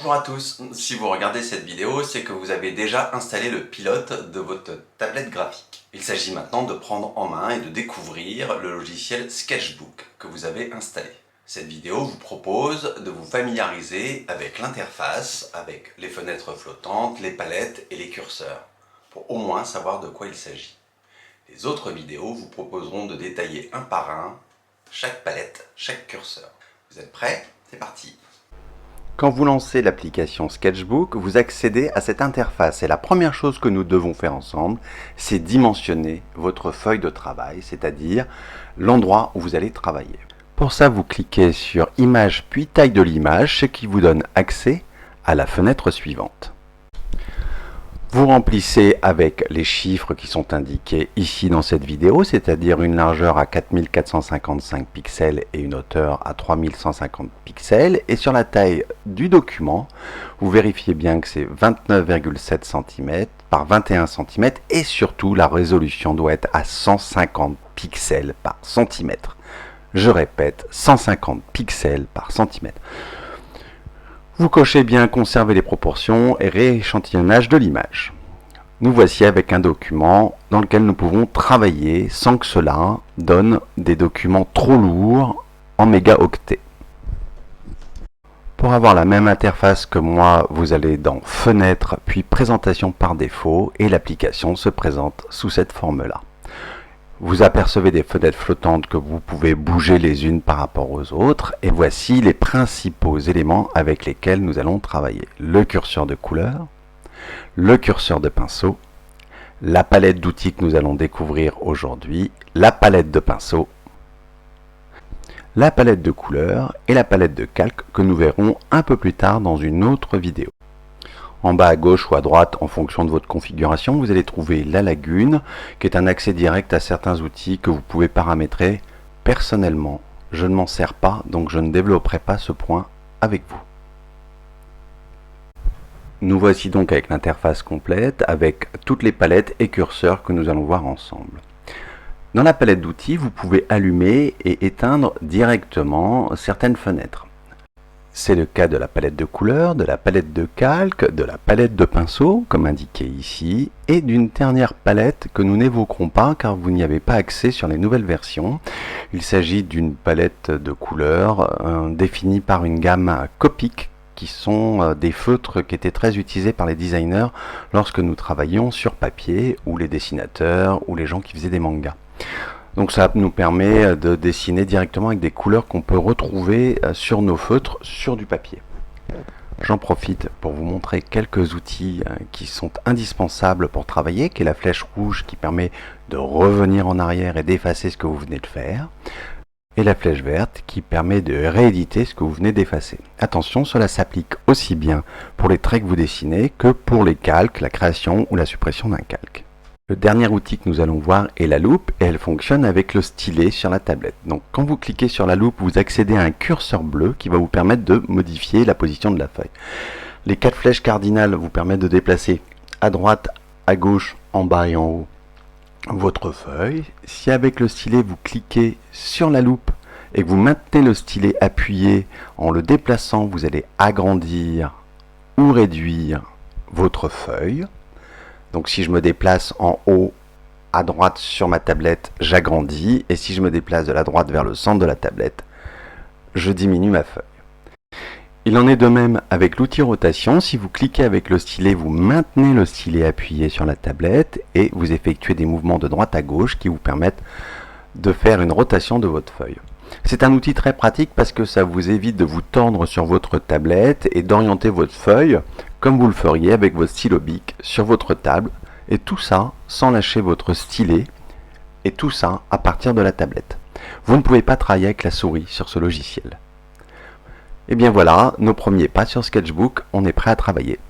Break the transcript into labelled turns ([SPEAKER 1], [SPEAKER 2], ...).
[SPEAKER 1] Bonjour à tous, si vous regardez cette vidéo, c'est que vous avez déjà installé le pilote de votre tablette graphique. Il s'agit maintenant de prendre en main et de découvrir le logiciel Sketchbook que vous avez installé. Cette vidéo vous propose de vous familiariser avec l'interface, avec les fenêtres flottantes, les palettes et les curseurs, pour au moins savoir de quoi il s'agit. Les autres vidéos vous proposeront de détailler un par un chaque palette, chaque curseur. Vous êtes prêts? C'est parti! Quand vous lancez l'application Sketchbook, vous accédez à cette interface et la première chose que nous devons faire ensemble, c'est dimensionner votre feuille de travail, c'est-à-dire l'endroit où vous allez travailler. Pour ça, vous cliquez sur Image puis taille de l'image, ce qui vous donne accès à la fenêtre suivante. Vous remplissez avec les chiffres qui sont indiqués ici dans cette vidéo, c'est-à-dire une largeur à 4455 pixels et une hauteur à 3150 pixels. Et sur la taille du document, vous vérifiez bien que c'est 29,7 cm par 21 cm et surtout la résolution doit être à 150 pixels par centimètre. Je répète, 150 pixels par centimètre. Vous cochez bien conserver les proportions et rééchantillonnage de l'image. Nous voici avec un document dans lequel nous pouvons travailler sans que cela donne des documents trop lourds en mégaoctets. Pour avoir la même interface que moi, vous allez dans Fenêtre puis Présentation par défaut et l'application se présente sous cette forme-là. Vous apercevez des fenêtres flottantes que vous pouvez bouger les unes par rapport aux autres. Et voici les principaux éléments avec lesquels nous allons travailler. Le curseur de couleur, le curseur de pinceau, la palette d'outils que nous allons découvrir aujourd'hui, la palette de pinceau, la palette de couleurs et la palette de calque que nous verrons un peu plus tard dans une autre vidéo. En bas à gauche ou à droite, en fonction de votre configuration, vous allez trouver la lagune, qui est un accès direct à certains outils que vous pouvez paramétrer. Personnellement, je ne m'en sers pas, donc je ne développerai pas ce point avec vous. Nous voici donc avec l'interface complète, avec toutes les palettes et curseurs que nous allons voir ensemble. Dans la palette d'outils, vous pouvez allumer et éteindre directement certaines fenêtres. C'est le cas de la palette de couleurs, de la palette de calque, de la palette de pinceau, comme indiqué ici, et d'une dernière palette que nous n'évoquerons pas car vous n'y avez pas accès sur les nouvelles versions. Il s'agit d'une palette de couleurs définie par une gamme Copic, qui sont des feutres qui étaient très utilisés par les designers lorsque nous travaillions sur papier, ou les dessinateurs, ou les gens qui faisaient des mangas. Donc ça nous permet de dessiner directement avec des couleurs qu'on peut retrouver sur nos feutres, sur du papier. J'en profite pour vous montrer quelques outils qui sont indispensables pour travailler, qui est la flèche rouge qui permet de revenir en arrière et d'effacer ce que vous venez de faire, et la flèche verte qui permet de rééditer ce que vous venez d'effacer. Attention, cela s'applique aussi bien pour les traits que vous dessinez que pour les calques, la création ou la suppression d'un calque. Le dernier outil que nous allons voir est la loupe et elle fonctionne avec le stylet sur la tablette. Donc quand vous cliquez sur la loupe, vous accédez à un curseur bleu qui va vous permettre de modifier la position de la feuille. Les 4 flèches cardinales vous permettent de déplacer à droite, à gauche, en bas et en haut votre feuille. Si avec le stylet vous cliquez sur la loupe et que vous maintenez le stylet appuyé en le déplaçant, vous allez agrandir ou réduire votre feuille. Donc si je me déplace en haut à droite sur ma tablette, j'agrandis. Et si je me déplace de la droite vers le centre de la tablette, je diminue ma feuille. Il en est de même avec l'outil rotation. Si vous cliquez avec le stylet, vous maintenez le stylet appuyé sur la tablette et vous effectuez des mouvements de droite à gauche qui vous permettent de faire une rotation de votre feuille. C'est un outil très pratique parce que ça vous évite de vous tordre sur votre tablette et d'orienter votre feuille comme vous le feriez avec votre stylo bic sur votre table, et tout ça sans lâcher votre stylet, et tout ça à partir de la tablette. Vous ne pouvez pas travailler avec la souris sur ce logiciel. Et bien voilà, nos premiers pas sur Sketchbook, on est prêt à travailler.